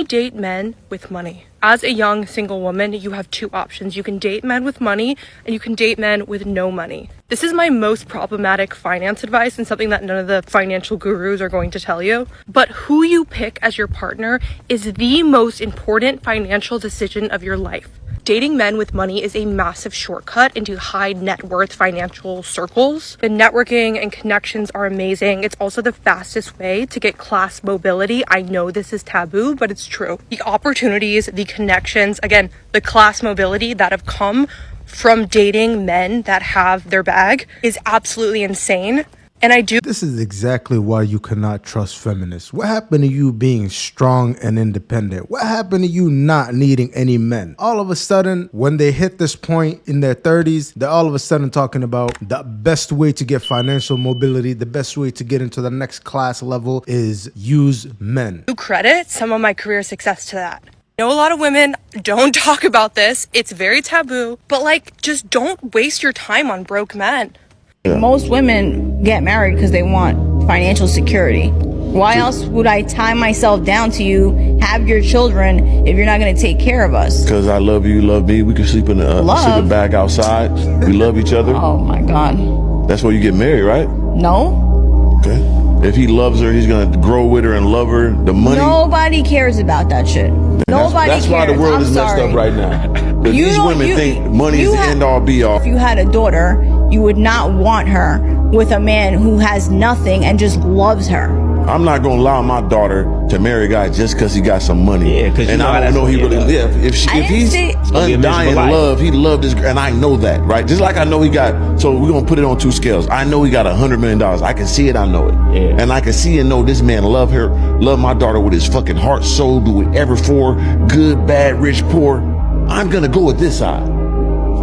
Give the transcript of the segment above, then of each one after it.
date men with money. As a young single woman, you have two options. You can date men with money and you can date men with no money. This is my most problematic finance advice and something that none of the financial gurus are going to tell you. But who you pick as your partner is the most important financial decision of your life. Dating men with money is a massive shortcut into high net worth financial circles. The networking and connections are amazing. It's also the fastest way to get class mobility. I know this is taboo, but it's true. The opportunities, the connections, again, the class mobility that have come from dating men that have their bag is absolutely insane. And This is exactly why you cannot trust feminists. What happened to you being strong and independent? What happened to you not needing any men? All of a sudden, when they hit this point in their 30s, they're all of a sudden talking about the best way to get financial mobility, the best way to get into the next class level is use men. do credit some of my career success to that. I know a lot of women don't talk about this. It's very taboo, but just don't waste your time on broke men. Most women get married because they want financial security. Why else would I tie myself down to you, have your children, if you're not going to take care of us? Because I love you, you love me. We can sleep in a sleeping bag outside. We love each other. Oh my God. That's why you get married, right? No. Okay. If he loves her, he's going to grow with her and love her. The money. Nobody cares about that shit. Nobody cares. That's why the world is messed up right now. Because these women think money is the end all be all. If you had a daughter, you would not want her with a man who has nothing and just loves her. I'm not going to allow my daughter to marry a guy just because he got some money. Yeah, because and I don't know he really live. If he's undying love, he loved his, and I know that, right? Just like I know he got, so we're going to put it on two scales. I know he got $100 million. I can see it, I know it. Yeah. And I can see and know this man love her, love my daughter with his fucking heart, soul, do whatever for, good, bad, rich, poor. I'm going to go with this side.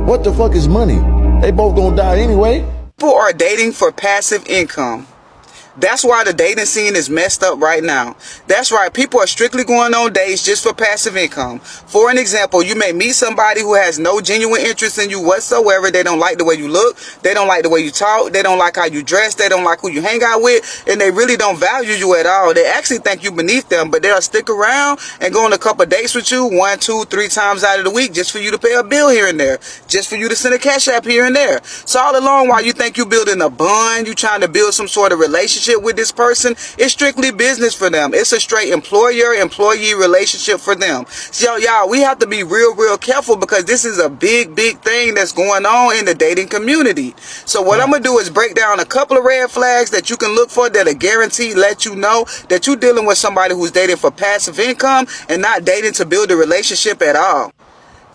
What the fuck is money? They both going to die anyway. People are dating for passive income. That's why the dating scene is messed up right now. That's right. People are strictly going on dates just for passive income. For an example, you may meet somebody who has no genuine interest in you whatsoever. They don't like the way you look. They don't like the way you talk. They don't like how you dress. They don't like who you hang out with. And they really don't value you at all. They actually think you beneath them, but they'll stick around and go on a couple of dates with you 1, 2, 3 times out of the week just for you to pay a bill here and there. Just for you to send a cash app here and there. So all along while you think you're building a bond, you're trying to build some sort of relationship with this person, it's strictly business for them. It's a straight employer-employee relationship for them. So y'all, we have to be real careful because this is a big thing that's going on in the dating community. So what I'm gonna do is break down a couple of red flags that you can look for that'll guarantee let you know that you're dealing with somebody who's dating for passive income and not dating to build a relationship at all.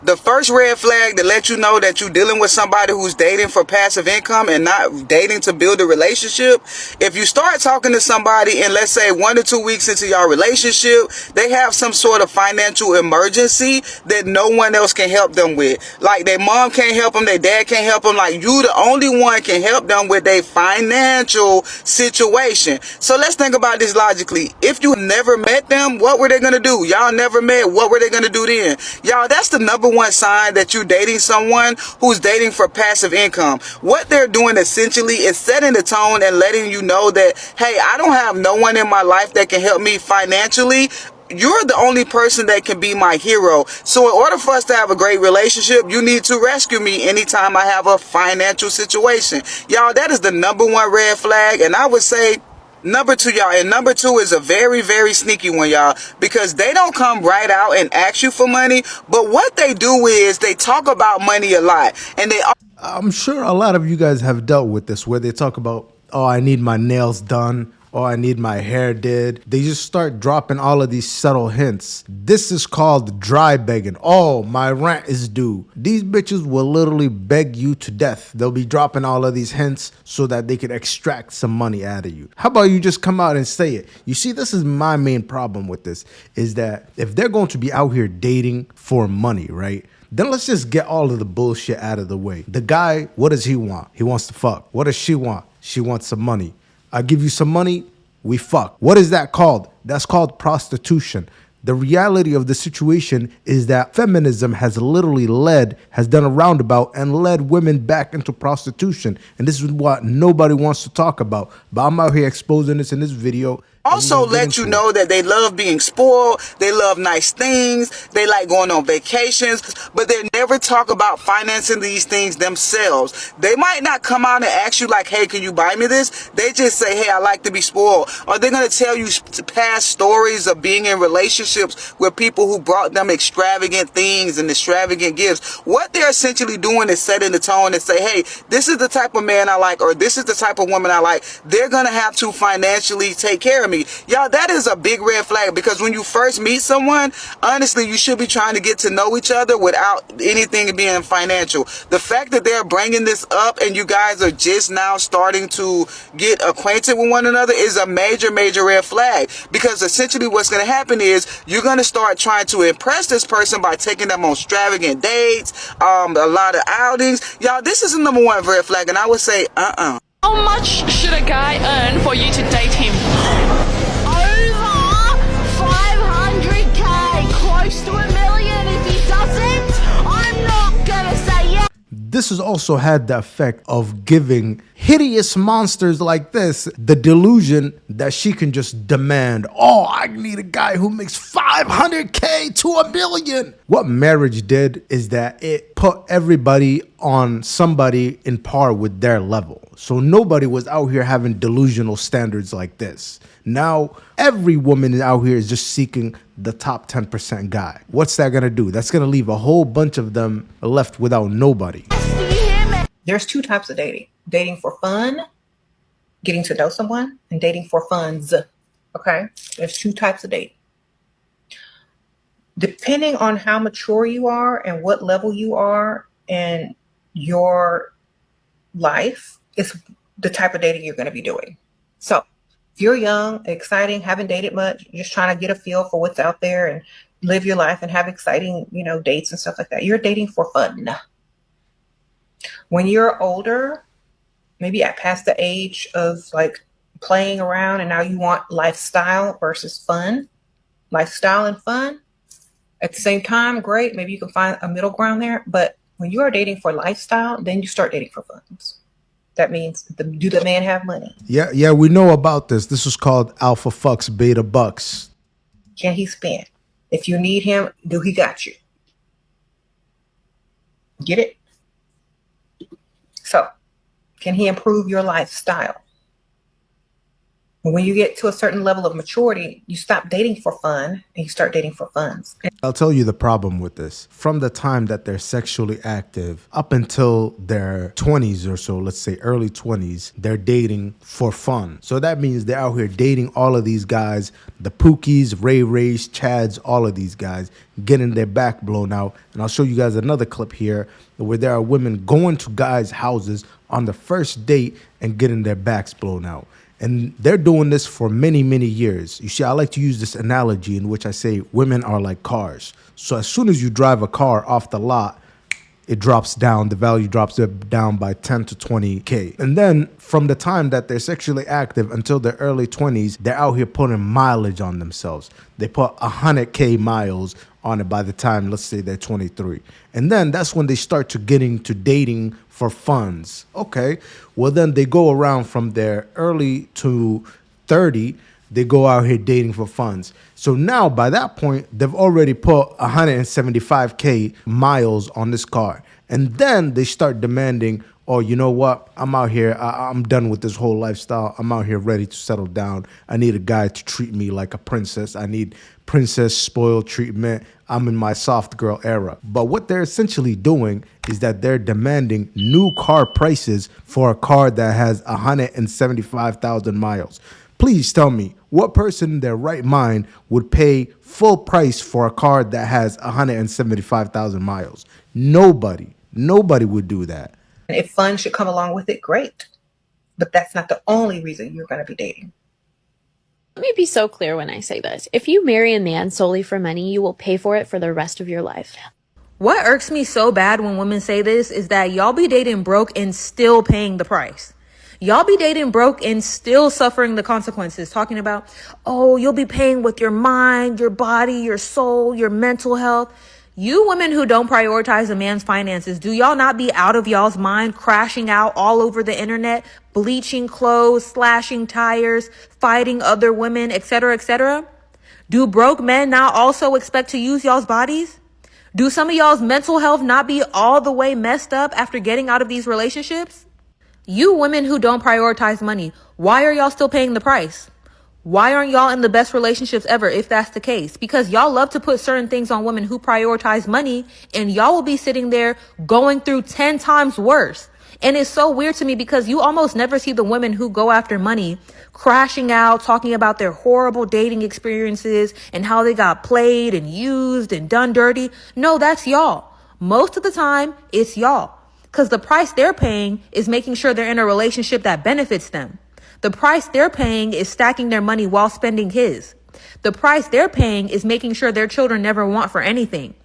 The first red flag to let you know that you're dealing with somebody who's dating for passive income and not dating to build a relationship. If you start talking to somebody and let's say 1 to 2 weeks into your relationship, they have some sort of financial emergency that no one else can help them with. Like their mom can't help them, their dad can't help them. Like you, the only one can help them with their financial situation. So let's think about this logically. If you never met them, what were they going to do? Y'all never met. What were they going to do then? Y'all, that's the number one sign that you're dating someone who's dating for passive income. What they're doing essentially is setting the tone and letting you know that, hey, I don't have no one in my life that can help me financially. You're the only person that can be my hero. So in order for us to have a great relationship, you need to rescue me anytime I have a financial situation. Y'all, that is the number one red flag. And I would say number 2, y'all, and number 2 is a very sneaky one, y'all, because they don't come right out and ask you for money, but what they do is they talk about money a lot, and I'm sure a lot of you guys have dealt with this where they talk about, oh, I need my nails done, or I need my hair did. They just start dropping all of these subtle hints. This is called dry begging. Oh, my rent is due. These bitches will literally beg you to death. They'll be dropping all of these hints so that they can extract some money out of you. How about you just come out and say it? You see, this is my main problem with this, is that if they're going to be out here dating for money, right? Then let's just get all of the bullshit out of the way. The guy, what does he want? He wants to fuck. What does she want? She wants some money. I give you some money, we fuck. What is that called? That's called prostitution. The reality of the situation is that feminism has literally has done a roundabout and led women back into prostitution. And this is what nobody wants to talk about. But I'm out here exposing this in this video And we're Also gonna get let you into it. know that they love being spoiled, they love nice things, they like going on vacations, but they never talk about financing these things themselves. They might not come out and ask you like, hey, can you buy me this? They just say, hey, I like to be spoiled. Or they're going to tell you past stories of being in relationships with people who brought them extravagant things and extravagant gifts. What they're essentially doing is setting the tone and say, hey, this is the type of man I like, or this is the type of woman I like. They're going to have to financially take care of me. Y'all, that is a big red flag, because when you first meet someone, honestly, you should be trying to get to know each other without anything being financial. The fact that they're bringing this up and you guys are just now starting to get acquainted with one another is a major, major red flag, because essentially what's going to happen is you're going to start trying to impress this person by taking them on extravagant dates, a lot of outings. Y'all, this is the number one red flag, and I would say, How much should a guy earn for you to date him? Over 500K, close to $1 million. If he doesn't, I'm not gonna say yes. This has also had the effect of giving hideous monsters like this the delusion that she can just demand, oh, I need a guy who makes 500K to $1 million. What marriage did is that it put everybody on somebody in par with their level. So nobody was out here having delusional standards like this. Now, every woman out here is just seeking the top 10% guy. What's that going to do? That's going to leave a whole bunch of them left without nobody. There's two types of dating. Dating for fun, getting to know someone, and dating for funds. Okay? There's two types of dating. Depending on how mature you are and what level you are in your life, is the type of dating you're going to be doing. So if you're young, exciting, haven't dated much, just trying to get a feel for what's out there and live your life and have exciting, dates and stuff like that, you're dating for fun. When you're older, maybe at past the age of like playing around and now you want lifestyle versus fun, lifestyle and fun at the same time, great. Maybe you can find a middle ground there. But when you are dating for lifestyle, then you start dating for funds. That means, do the man have money? Yeah, we know about this. This is called alpha fucks, beta bucks. Can he spend? If you need him, do he got you? Get it? So, can he improve your lifestyle? When you get to a certain level of maturity, you stop dating for fun and you start dating for funds. I'll tell you the problem with this. From the time that they're sexually active up until their 20s or so, let's say early 20s, they're dating for fun. So that means they're out here dating all of these guys, the Pookies, Ray Rays, Chads, all of these guys, getting their back blown out. And I'll show you guys another clip here where there are women going to guys' houses on the first date and getting their backs blown out. And they're doing this for many, many years. You see, I like to use this analogy in which I say women are like cars. So as soon as you drive a car off the lot, it drops down, the value drops down by 10 to 20K. And then from the time that they're sexually active until their early 20s, they're out here putting mileage on themselves. They put 100K miles on it by the time, let's say, they're 23. And then that's when they start to getting to dating for funds. Okay, well then they go around from their early to 30, they go out here dating for funds. So now by that point, they've already put 175K miles on this car. And then they start demanding, oh, you know what? I'm out here. I'm done with this whole lifestyle. I'm out here ready to settle down. I need a guy to treat me like a princess. I need princess spoiled treatment. I'm in my soft girl era. But what they're essentially doing is that they're demanding new car prices for a car that has 175,000 miles. Please tell me, what person in their right mind would pay full price for a car that has 175,000 miles? Nobody would do that. And if fun should come along with it, great. But that's not the only reason you're going to be dating. Let me be so clear when I say this. If you marry a man solely for money, you will pay for it for the rest of your life. What irks me so bad when women say this is that y'all be dating broke and still paying the price. Y'all be dating broke and still suffering the consequences, talking about, oh, you'll be paying with your mind, your body, your soul, your mental health. You women who don't prioritize a man's finances, do y'all not be out of y'all's mind, crashing out all over the internet, bleaching clothes, slashing tires, fighting other women, etc., etc.? Do broke men not also expect to use y'all's bodies? Do some of y'all's mental health not be all the way messed up after getting out of these relationships? You women who don't prioritize money, why are y'all still paying the price? Why aren't y'all in the best relationships ever if that's the case? Because y'all love to put certain things on women who prioritize money, and y'all will be sitting there going through 10 times worse. And it's so weird to me because you almost never see the women who go after money crashing out, talking about their horrible dating experiences and how they got played and used and done dirty. No, that's y'all. Most of the time, it's y'all. Because the price they're paying is making sure they're in a relationship that benefits them. The price they're paying is stacking their money while spending his. The price they're paying is making sure their children never want for anything.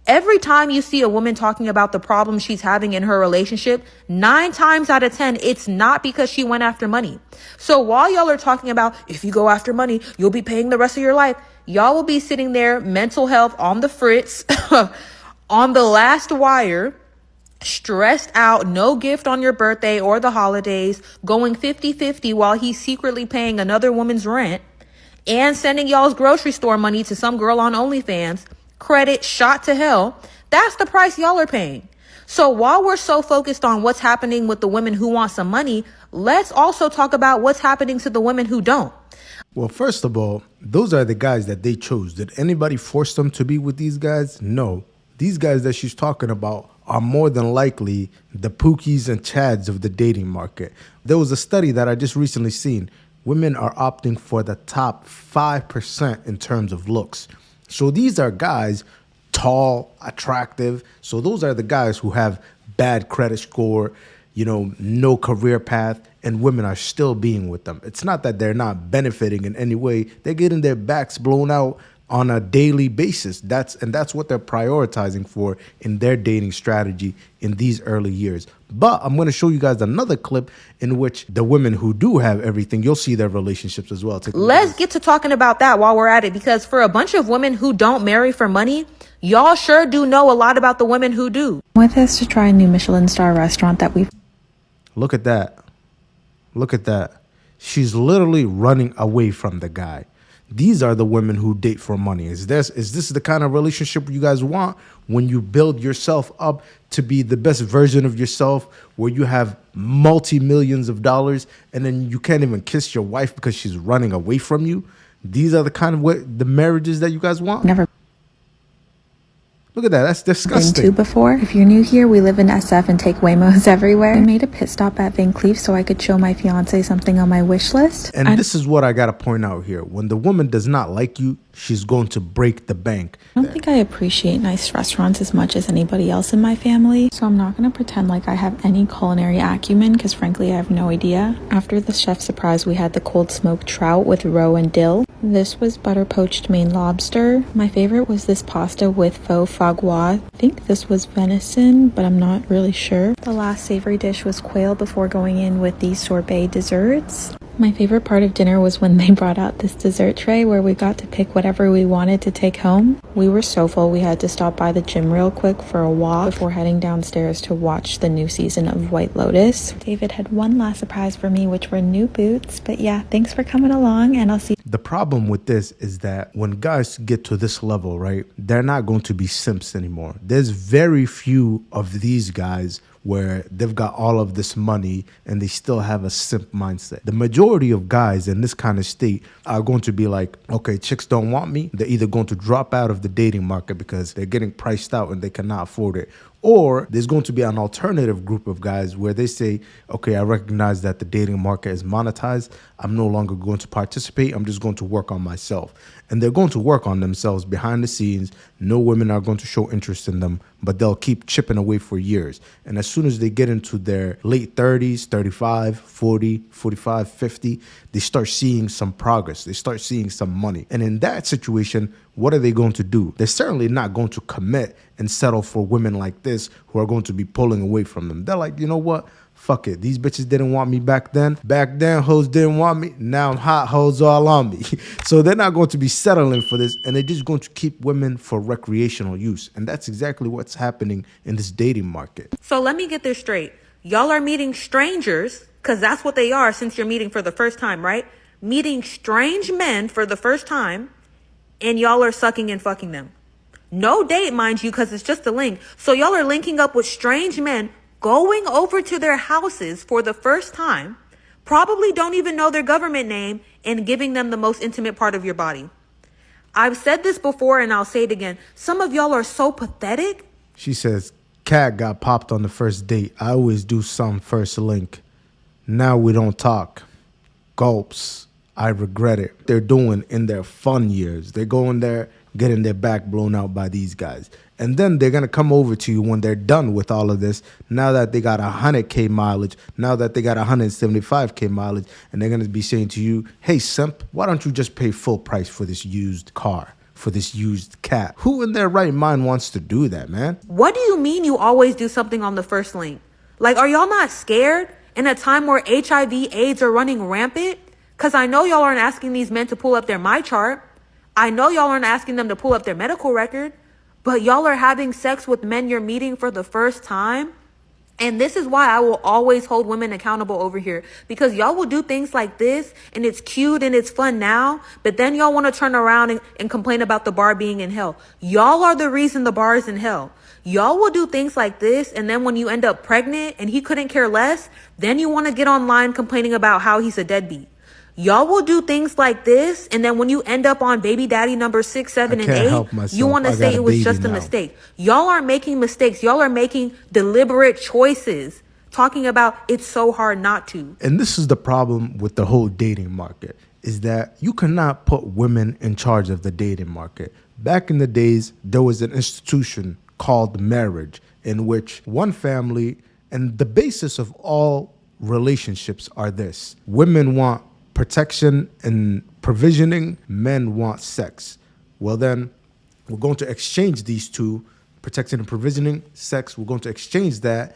Every time you see a woman talking about the problems she's having in her relationship, 9 times out of 10, it's not because she went after money. So while y'all are talking about, if you go after money, you'll be paying the rest of your life, y'all will be sitting there, mental health on the fritz, on the last wire, stressed out, no gift on your birthday or the holidays, going 50-50 while he's secretly paying another woman's rent and sending y'all's grocery store money to some girl on OnlyFans, credit shot to hell. That's the price y'all are paying. So while we're so focused on what's happening with the women who want some money, let's also talk about what's happening to the women who don't. Well, first of all, those are the guys that they chose. Did anybody force them to be with these guys? No. These guys that she's talking about are more than likely the Pookies and Chads of the dating market. There was a study that I just recently seen. Women are opting for the top 5% in terms of looks. So these are guys, tall, attractive. So those are the guys who have bad credit score, no career path, and women are still being with them. It's not that they're not benefiting in any way. They're getting their backs blown out on a daily basis. That's what they're prioritizing for in their dating strategy in these early years. But I'm going to show you guys another clip in which the women who do have everything, you'll see their relationships as well. Let's get to talking about that while we're at it, because for a bunch of women who don't marry for money, y'all sure do know a lot about the women who do. With us to try a new Michelin star restaurant that we've... Look at that. Look at that. She's literally running away from the guy. These are the women who date for money. Is this the kind of relationship you guys want when you build yourself up to be the best version of yourself, where you have multi-millions of dollars and then you can't even kiss your wife because she's running away from you? These are the kind of the marriages that you guys want? Never Look at that. That's disgusting. been to before. If you're new here, we live in SF and take Waymos everywhere. I made a pit stop at Van Cleef so I could show my fiance something on my wish list. And this is what I got to point out here. When the woman does not like you, she's going to break the bank. I don't think I appreciate nice restaurants as much as anybody else in my family, so I'm not going to pretend like I have any culinary acumen, because frankly I have no idea. After the chef surprise, we had the cold smoked trout with roe and dill. This was butter poached Maine lobster. My favorite was this pasta with faux foie gras. I think this was venison, but I'm not really sure. The last savory dish was quail before going in with these sorbet desserts. My favorite part of dinner was when they brought out this dessert tray where we got to pick whatever we wanted to take home. We were so full we had to stop by the gym real quick for a walk before heading downstairs to watch the new season of White Lotus. David had one last surprise for me, which were new boots. But yeah, thanks for coming along, and I'll see. The problem with this is that when guys get to this level, right, they're not going to be simps anymore. There's very few of these guys where they've got all of this money and they still have a simp mindset. The majority of guys in this kind of state are going to be like, okay, chicks don't want me. They're either going to drop out of the dating market because they're getting priced out and they cannot afford it. Or there's going to be an alternative group of guys where they say, okay, I recognize that the dating market is monetized. I'm no longer going to participate. I'm just going to work on myself. And they're going to work on themselves behind the scenes. No women are going to show interest in them, but they'll keep chipping away for years. And as soon as they get into their late 30s, 35, 40, 45, 50, they start seeing some progress. They start seeing some money. And in that situation, what are they going to do? They're certainly not going to commit and settle for women like this who are going to be pulling away from them. They're like, you know what? Fuck it. These bitches didn't want me back then. Back then, hoes didn't want me. Now I'm hot, hoes all on me. So they're not going to be settling for this, and they're just going to keep women for recreational use. And that's exactly what's happening in this dating market. So let me get this straight. Y'all are meeting strangers Because that's what they are since you're meeting for the first time, right? Meeting strange men for the first time, and y'all are sucking and fucking them. No date, mind you, because it's just a link. So y'all are linking up with strange men, going over to their houses for the first time, probably don't even know their government name, and giving them the most intimate part of your body. I've said this before and I'll say it again. Some of y'all are so pathetic. She says, cat got popped on the first date. I always do some first link. Now we don't talk. Gulps. I regret it. They're doing in their fun years. They're going there, getting their back blown out by these guys. And then they're going to come over to you when they're done with all of this. Now that they got 100K mileage, now that they got 175K mileage, and they're going to be saying to you, hey, simp, why don't you just pay full price for this used car, for this used cat? Who in their right mind wants to do that, man? What do you mean you always do something on the first link? Like, are y'all not scared in a time where HIV, AIDS are running rampant? Because I know y'all aren't asking these men to pull up their My Chart. I know y'all aren't asking them to pull up their medical record. But y'all are having sex with men you're meeting for the first time. And this is why I will always hold women accountable over here. Because y'all will do things like this, and it's cute and it's fun now. But then y'all want to turn around and complain about the bar being in hell. Y'all are the reason the bar is in hell. Y'all will do things like this, and then when you end up pregnant and he couldn't care less, then you want to get online complaining about how he's a deadbeat. Y'all will do things like this, and then when you end up on baby daddy number 6, 7, and 8, you want to say it was just a mistake. Y'all aren't making mistakes. Y'all are making deliberate choices, talking about it's so hard not to. And this is the problem with the whole dating market, is that you cannot put women in charge of the dating market. Back in the days, there was an institution called marriage, in which one family, and the basis of all relationships are this: women want protection and provisioning, men want sex. Well, then we're going to exchange these two, protection and provisioning, sex. We're going to exchange that.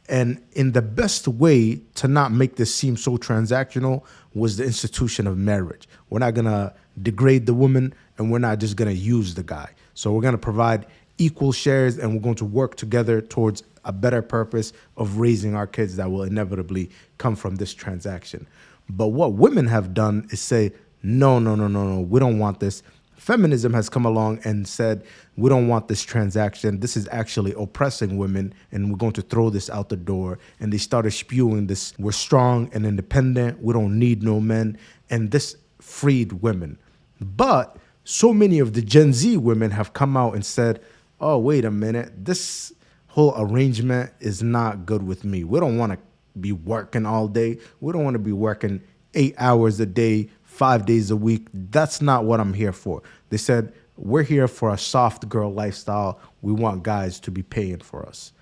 And in the best way to not make this seem so transactional was the institution of marriage. We're not going to degrade the woman, and we're not just going to use the guy. So we're going to provide equal shares, and we're going to work together towards a better purpose of raising our kids that will inevitably come from this transaction. But what women have done is say, no, we don't want this. Feminism has come along and said, we don't want this transaction. This is actually oppressing women, and we're going to throw this out the door. And they started spewing this: we're strong and independent, we don't need no men. And this freed women. But so many of the Gen Z women have come out and said, oh, wait a minute, this whole arrangement is not good with me. We don't want to be working all day. We don't want to be working 8 hours a day, 5 days a week. That's not what I'm here for. They said, we're here for a soft girl lifestyle. We want guys to be paying for us.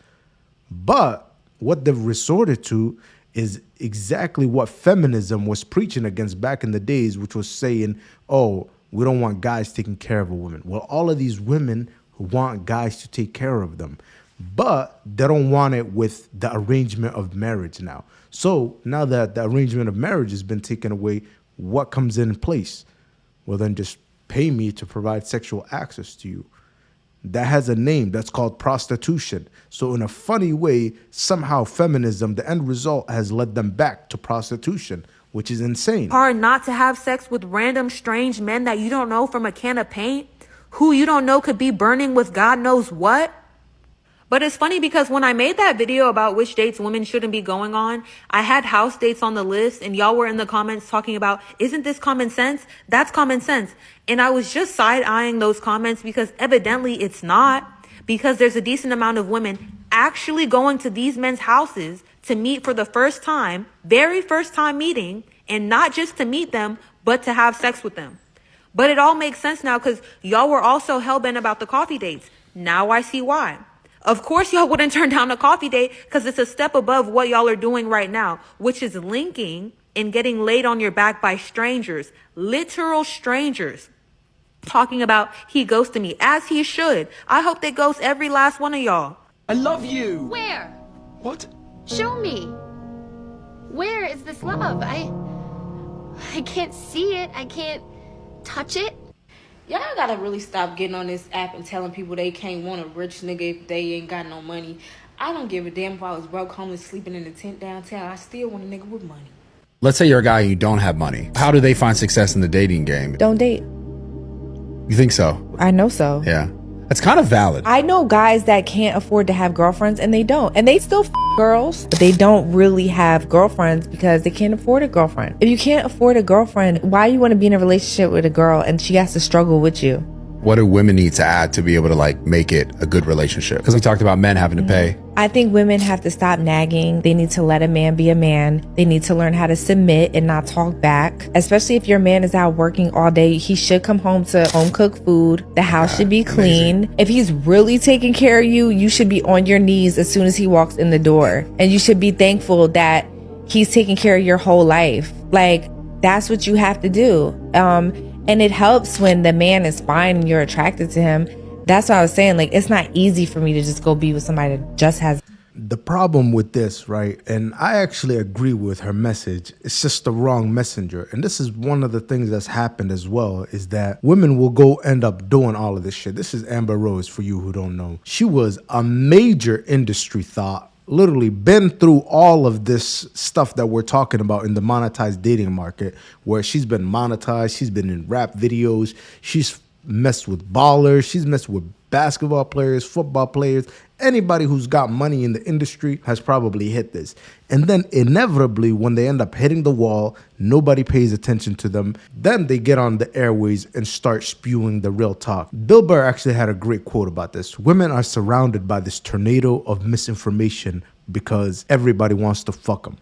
But what they've resorted to is exactly what feminism was preaching against back in the days, which was saying, oh, we don't want guys taking care of a woman. Well, all of these women want guys to take care of them, but they don't want it with the arrangement of marriage now. So now that the arrangement of marriage has been taken away, what comes in place? Well, then just pay me to provide sexual access to you. That has a name. That's called prostitution. So in a funny way, somehow feminism, the end result, has led them back to prostitution, which is insane. Hard not to have sex with random strange men that you don't know from a can of paint, who you don't know could be burning with God knows what. But it's funny because when I made that video about which dates women shouldn't be going on, I had house dates on the list, and y'all were in the comments talking about, isn't this common sense? That's common sense. And I was just side-eyeing those comments because evidently it's not, because there's a decent amount of women actually going to these men's houses to meet for the first time, very first time meeting, and not just to meet them, but to have sex with them. But it all makes sense now because y'all were also hellbent about the coffee dates. Now I see why. Of course, y'all wouldn't turn down a coffee date because it's a step above what y'all are doing right now, which is linking and getting laid on your back by strangers, literal strangers, talking about he ghosted me, as he should. I hope they ghost every last one of y'all. I love you. Where? What? Show me. Where is this love? I can't see it. I can't touch it. Y'all gotta really stop getting on this app and telling people they can't want a rich nigga if they ain't got no money. I don't give a damn if I was broke, homeless, sleeping in a tent downtown. I still want a nigga with money. Let's say you're a guy and you don't have money. How do they find success in the dating game? Don't date. You think so? I know so. Yeah. That's kind of valid. I know guys that can't afford to have girlfriends and they don't. And they still girls, but they don't really have girlfriends because they can't afford a girlfriend. If you can't afford a girlfriend, why you want to be in a relationship with a girl and she has to struggle with you? What do women need to add to be able to like make it a good relationship? Because we talked about men having to pay. I think women have to stop nagging. They need to let a man be a man. They need to learn how to submit and not talk back. Especially if your man is out working all day, he should come home to home cooked food. The house should be clean. Amazing. If he's really taking care of you, you should be on your knees as soon as he walks in the door. And you should be thankful that he's taking care of your whole life. Like, that's what you have to do. And it helps when the man is fine and you're attracted to him. That's what I was saying. Like, it's not easy for me to just go be with somebody that just has. The problem with this, right? And I actually agree with her message. It's just the wrong messenger. And this is one of the things that's happened as well, is that women will go end up doing all of this shit. This is Amber Rose, for you who don't know. She was a major industry thought. Literally been through all of this stuff that we're talking about in the monetized dating market, where she's been monetized, she's been in rap videos, she's messed with ballers, she's messed with basketball players, football players. Anybody who's got money in the industry has probably hit this. And then inevitably, when they end up hitting the wall, nobody pays attention to them. Then they get on the airways and start spewing the real talk. Bill Burr actually had a great quote about this. Women are surrounded by this tornado of misinformation because everybody wants to fuck them.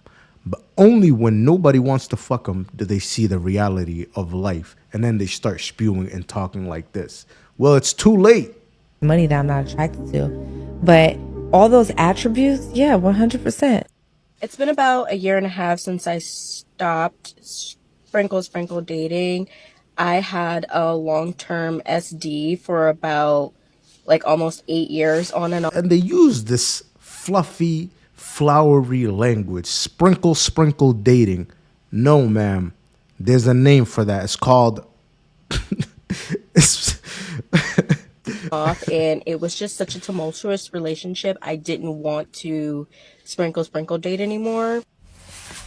But only when nobody wants to fuck them do they see the reality of life. And then they start spewing and talking like this. Well, it's too late. Money that I'm not attracted to. But all those attributes, yeah, 100%. It's been about a year and a half since I stopped sprinkle dating. I had a long-term SD for about like almost 8 years on and on. And they use this fluffy, flowery language, sprinkle dating. No, ma'am. There's a name for that. It's called... off, and it was just such a tumultuous relationship. I didn't want to sprinkle date anymore.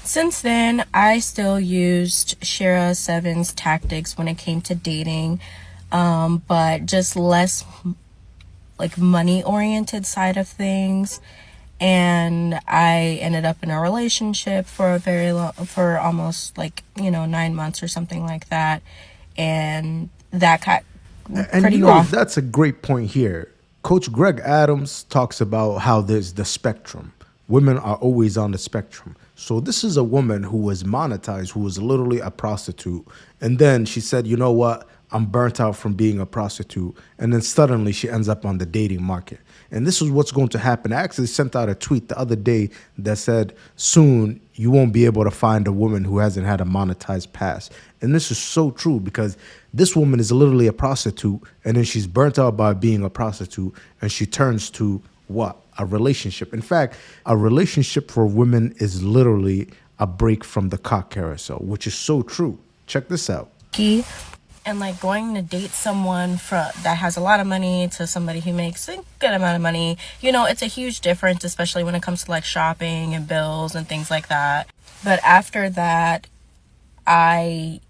Since then, I still used Shira Seven's tactics when it came to dating, but just less like money oriented side of things. And I ended up in a relationship for a very long, for almost 9 months or something like that, and that got pretty rough. That's a great point here. Coach Greg Adams talks about how there's the spectrum. Women are always on the spectrum. So this is a woman who was monetized, who was literally a prostitute. And then she said, you know what? I'm burnt out from being a prostitute. And then suddenly she ends up on the dating market. And this is what's going to happen. I actually sent out a tweet the other day that said, soon you won't be able to find a woman who hasn't had a monetized past. And this is so true, because this woman is literally a prostitute, and then she's burnt out by being a prostitute, and she turns to what? A relationship. In fact, a relationship for women is literally a break from the cock carousel, which is so true. Check this out. And like going to date someone that has a lot of money to somebody who makes a good amount of money, it's a huge difference, especially when it comes to like shopping and bills and things like that. But after that, I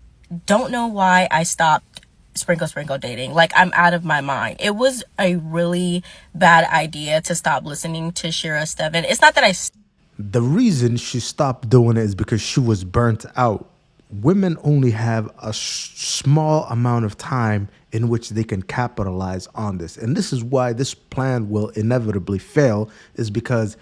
don't know why I stopped sprinkle dating. Like, I'm out of my mind. It was a really bad idea to stop listening to Shira Steven. It's not that the reason she stopped doing it is because she was burnt out. Women only have a small amount of time in which they can capitalize on this. And this is why this plan will inevitably fail, is because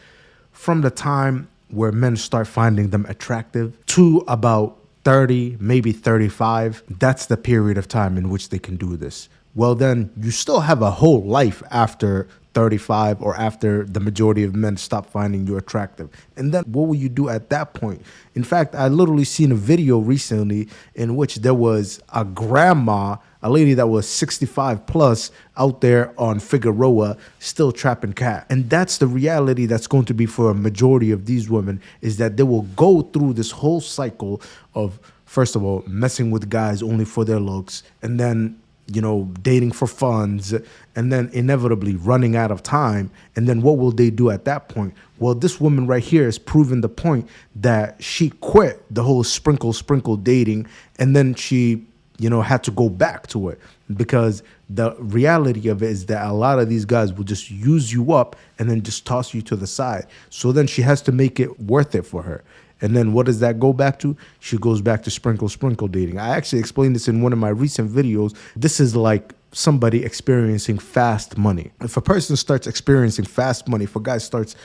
from the time where men start finding them attractive to about 30, maybe 35, that's the period of time in which they can do this. Well, then you still have a whole life after 35 or after the majority of men stop finding you attractive. And then what will you do at that point? In fact, I literally seen a video recently in which there was a grandma, a lady that was 65 plus out there on Figueroa still trapping cat. And that's the reality that's going to be for a majority of these women, is that they will go through this whole cycle of, first of all, messing with guys only for their looks, and then dating for funds, and then inevitably running out of time. And then what will they do at that point? Well, this woman right here has proven the point that she quit the whole sprinkle dating, and then she had to go back to it, because the reality of it is that a lot of these guys will just use you up and then just toss you to the side. So then she has to make it worth it for her. And then what does that go back to? She goes back to sprinkle dating. I actually explained this in one of my recent videos. This is like somebody experiencing fast money. If a person starts experiencing fast money, if a guy starts,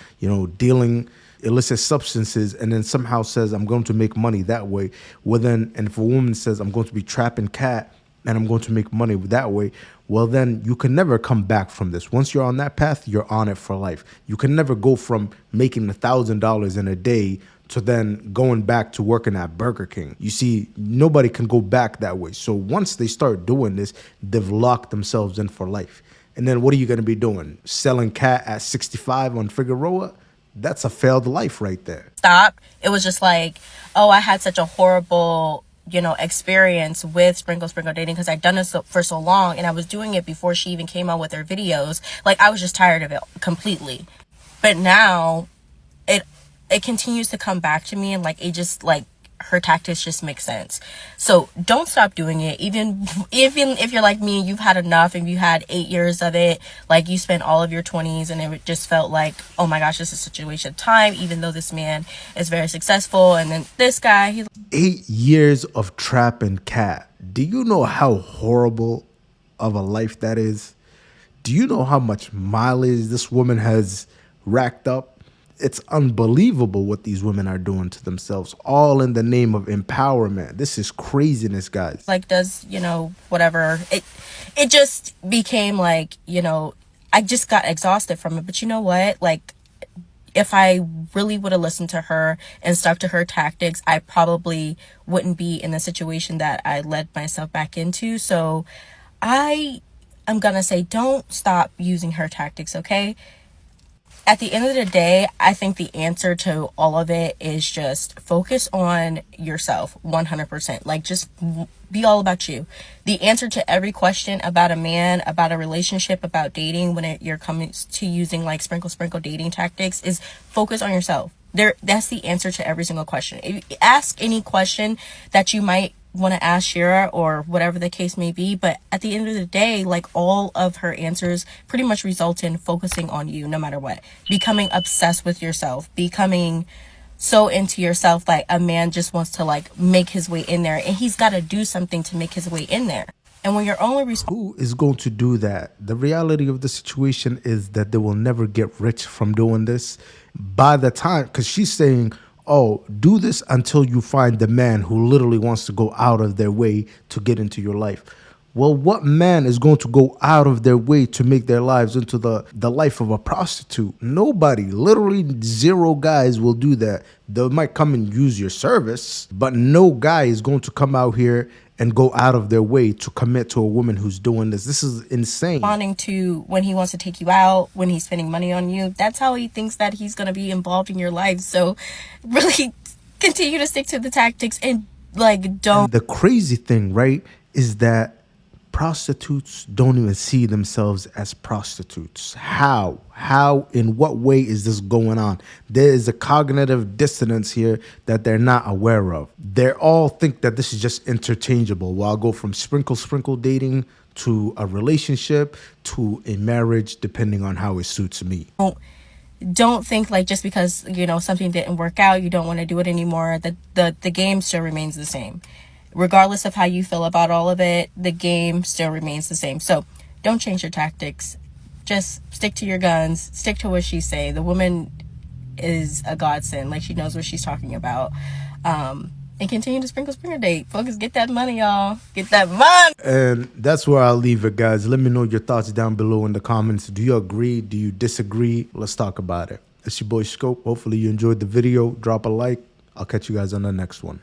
dealing illicit substances and then somehow says, I'm going to make money that way, well then, and if a woman says, I'm going to be trapping cat and I'm going to make money that way, well then you can never come back from this. Once you're on that path, you're on it for life. You can never go from making $1,000 in a day to then going back to working at Burger King. You see, nobody can go back that way. So once they start doing this, they've locked themselves in for life. And then what are you going to be doing? Selling cat at 65 on Figueroa? That's a failed life right there. Stop. It was just like, oh, I had such a horrible, experience with sprinkle dating because I'd done it for so long, and I was doing it before she even came out with her videos. Like, I was just tired of it completely. But now it continues to come back to me, and like it just like her tactics just make sense. So don't stop doing it. Even if you're like me, you've had enough, and you had 8 years of it, like you spent all of your 20s and it just felt like, oh my gosh, this is such a waste of time, even though this man is very successful. And then this guy, he's 8 years of trapping cat. Do you know how horrible of a life that is? Do you know how much mileage this woman has racked up? It's unbelievable what these women are doing to themselves, all in the name of empowerment. This is craziness, guys. like does whatever. It just became like, I just got exhausted from it. But you know what, like, if I really would have listened to her and stuck to her tactics, I probably wouldn't be in the situation that I led myself back into. So I'm gonna say, don't stop using her tactics, okay? At the end of the day, I think the answer to all of it is just focus on yourself 100%. Like, just be all about you. The answer to every question about a man, about a relationship, about dating, when you're coming to using like sprinkle dating tactics, is focus on yourself. That's the answer to every single question. If you ask any question that you might want to ask Shira or whatever the case may be, but at the end of the day, like, all of her answers pretty much result in focusing on you no matter what, becoming obsessed with yourself, becoming so into yourself, like a man just wants to like make his way in there, and he's got to do something to make his way in there. And when you're only who is going to do that? The reality of the situation is that they will never get rich from doing this. By the time, because she's saying, oh, do this until you find the man who literally wants to go out of their way to get into your life. Well, what man is going to go out of their way to make their lives into the life of a prostitute? Nobody. Literally zero guys will do that. They might come and use your service, but no guy is going to come out here and go out of their way to commit to a woman who's doing this. This is insane. Responding to when he wants to take you out, when he's spending money on you, that's how he thinks that he's going to be involved in your life. So really continue to stick to the tactics and like don't. And the crazy thing, right, is that prostitutes don't even see themselves as prostitutes. How, in what way is this going on? There is a cognitive dissonance here that they're not aware of. They all think that this is just interchangeable. Well, I'll go from sprinkle dating to a relationship to a marriage, depending on how it suits me. Don't think like just because, something didn't work out, you don't want to do it anymore. The game still remains the same. Regardless of how you feel about all of it, the game still remains the same. So don't change your tactics. Just stick to your guns. Stick to what she's saying. The woman is a godsend. Like, she knows what she's talking about. And continue to sprinkle date. Focus, get that money, y'all. Get that money. And that's where I'll leave it, guys. Let me know your thoughts down below in the comments. Do you agree? Do you disagree? Let's talk about it. It's your boy Scope. Hopefully you enjoyed the video. Drop a like. I'll catch you guys on the next one.